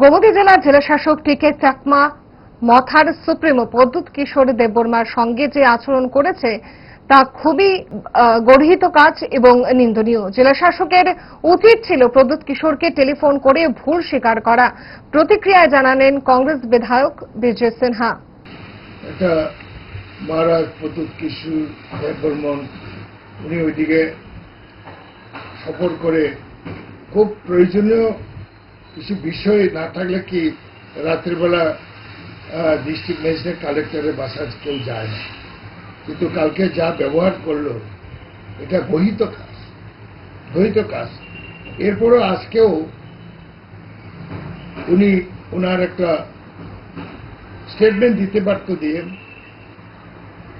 গোমতী জেলার জেলাশাসক টিকে চাকমা মথার সুপ্রিমো প্রদ্যুৎ কিশোর দেববর্মার সঙ্গে যে আচরণ করেছে তা খুবই গর্হিত কাজ এবং নিন্দনীয়। জেলাশাসকের উচিত ছিল প্রদ্যুৎ কিশোরকে টেলিফোন করে ভুল স্বীকার করা। প্রতিক্রিয়ায় জানালেন কংগ্রেস বিধায়ক বিজয় সিনহা। এটা মহারাজ প্রদ্যুৎ কিশোর দেববর্মন উনি ওইদিকে সফর করে খুব প্রয়োজনীয় কিছু বিষয় না থাকলে কি রাত্রিবেলা ডিস্ট্রিক্ট ম্যাজিস্ট্রেট কালেক্টরের বাসায় কেউ যায় না, কিন্তু কালকে যা ব্যবহার করলো এটা গহিত কাজ। এরপরও আজকেও উনি ওনার একটা স্টেটমেন্ট দিতে পারত দিয়ে,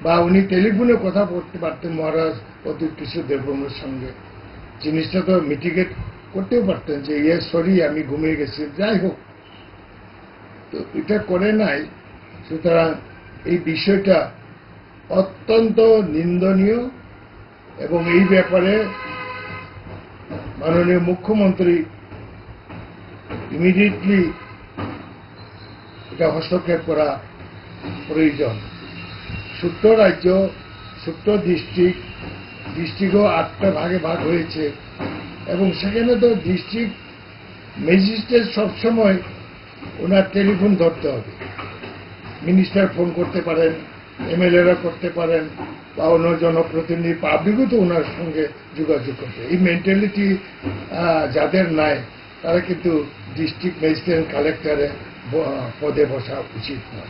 বা উনি টেলিফোনে কথা বলতে পারতেন মহারাজ প্রদ্যুৎ কিশোর দেববর্মার সঙ্গে, জিনিসটা তো মিটিগেট করতেও পারতেন যে সরি আমি ঘুমিয়ে গেছি, যাই হোক। তো এটা করে নাই। সুতরাং এই বিষয়টা অত্যন্ত নিন্দনীয় এবং এই ব্যাপারে মাননীয় মুখ্যমন্ত্রী ইমিডিয়েটলি এটা হস্তক্ষেপ করা প্রয়োজন। ছোট্ট রাজ্য, ছোট্ট ডিস্ট্রিক্টও 8টা ভাগে ভাগ হয়েছে এবং সেখানে তো ডিস্ট্রিক্ট ম্যাজিস্ট্রেট সবসময় ওনার টেলিফোন ধরতে হবে। মিনিস্টার ফোন করতে পারেন, এমএলএরা করতে পারেন, বা অন্য জনপ্রতিনিধি পাবলিকও তো ওনার সঙ্গে যোগাযোগ করতে। এই মেন্টালিটি যাদের নাই তারা কিন্তু ডিস্ট্রিক্ট ম্যাজিস্ট্রেট কালেক্টরে পদে বসা উচিত নয়।